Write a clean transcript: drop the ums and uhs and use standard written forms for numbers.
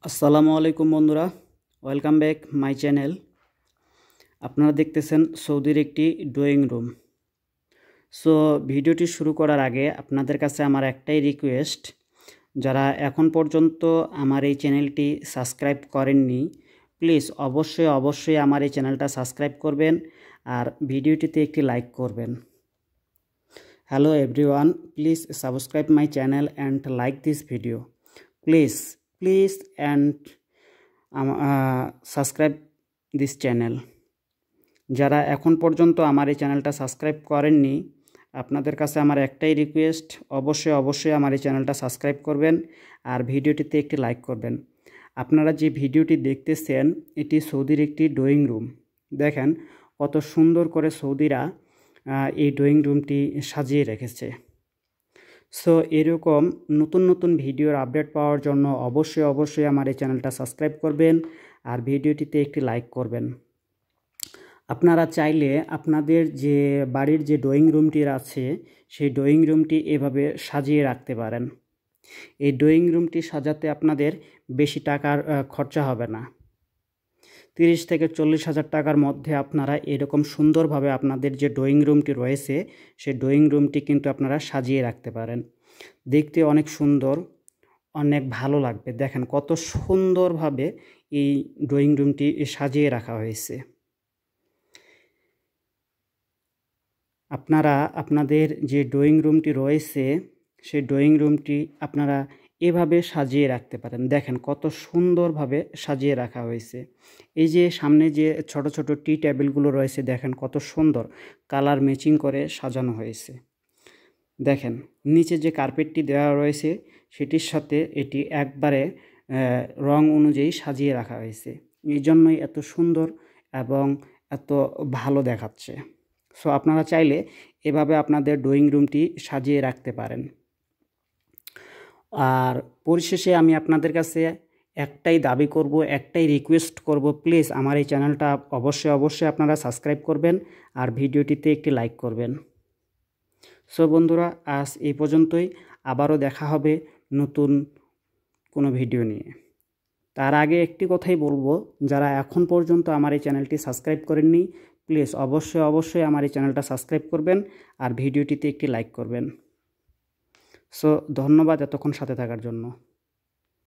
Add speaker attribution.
Speaker 1: আসসালামু আলাইকুম বন্ধুরা, ওয়েলকাম ব্যাক মাই চ্যানেল। আপনারা দেখতেছেন সৌদির একটি ড্রয়িং রুম। সো ভিডিওটি শুরু করার আগে আপনাদের কাছে আমার একটাই রিকোয়েস্ট, যারা এখন পর্যন্ত আমার এই চ্যানেলটি সাবস্ক্রাইব করেননি, প্লিজ অবশ্যই আমার এই চ্যানেলটা সাবস্ক্রাইব করবেন আর ভিডিওটিতে একটি লাইক করবেন। Hello everyone, please subscribe my channel and like this video. Please and subscribe this channel. যারা এখন পর্যন্ত আমার এই চ্যানেলটা সাবস্ক্রাইব করেননি, আপনাদের কাছে আমার একটাই রিকোয়েস্ট, অবশ্যই আমার এই চ্যানেলটা সাবস্ক্রাইব করবেন আর ভিডিওটিতে একটি লাইক করবেন। আপনারা যে ভিডিওটি দেখতেছেন এটি সৌদির একটি ড্রয়িং রুম। দেখেন কত সুন্দর করে সৌদিরা এই ড্রয়িং রুমটি সাজিয়ে রেখেছে। সো এরকম নতুন ভিডিওর আপডেট পাওয়ার জন্য অবশ্যই আমার এই চ্যানেলটা সাবস্ক্রাইব করবেন আর ভিডিওটিতে একটি লাইক করবেন। আপনারা চাইলে আপনাদের যে বাড়ির যে ড্রয়িং রুমটি আছে সেই ড্রয়িং রুমটি এভাবে সাজিয়ে রাখতে পারেন। এই ড্রয়িং রুমটি সাজাতে আপনাদের বেশি টাকার খরচা হবে না। 30 থেকে 40 হাজার টাকার মধ্যে আপনারা এরকম সুন্দরভাবে আপনাদের যে ড্রয়িং রুমটি রয়েছে সেই ড্রয়িং রুমটি কিন্তু আপনারা সাজিয়ে রাখতে পারেন। দেখতে অনেক সুন্দর, অনেক ভালো লাগবে। দেখেন কত সুন্দরভাবে এই ড্রয়িং রুমটি সাজিয়ে রাখা হয়েছে। আপনারা আপনাদের যে ড্রয়িং রুমটি রয়েছে সেই ড্রয়িং রুমটি আপনারা এভাবে সাজিয়ে রাখতে পারেন। দেখেন কত সুন্দরভাবে সাজিয়ে রাখা হয়েছে। এই যে সামনে যে ছোট টি টেবিলগুলো রয়েছে, দেখেন কত সুন্দর কালার ম্যাচিং করে সাজানো হয়েছে। দেখেন নিচে যে কার্পেটটি দেওয়া রয়েছে সেটির সাথে এটি একবারে রং অনুযায়ী সাজিয়ে রাখা হয়েছে। এই জন্যই এত সুন্দর এবং এত ভালো দেখাচ্ছে। সো আপনারা চাইলে এভাবে আপনাদের ড্রয়িং রুমটি সাজিয়ে রাখতে পারেন। আর পরিশেষে আমি আপনাদের কাছে একটাই দাবি করব, একটাই রিকোয়েস্ট করব, প্লিজ আমার এই চ্যানেলটা অবশ্যই আপনারা সাবস্ক্রাইব করবেন আর ভিডিওটিতে একটি লাইক করবেন। সো বন্ধুরা, আজ এই পর্যন্তই। আবারও দেখা হবে নতুন কোনো ভিডিও নিয়ে। তার আগে একটি কথাই বলবো, যারা এখন পর্যন্ত আমার এই চ্যানেলটি সাবস্ক্রাইব করেননি, প্লিজ অবশ্যই আমার এই চ্যানেলটা সাবস্ক্রাইব করবেন আর ভিডিওটিতে একটি লাইক করবেন। সো ধন্যবাদ এতক্ষণ সাথে থাকার জন্য।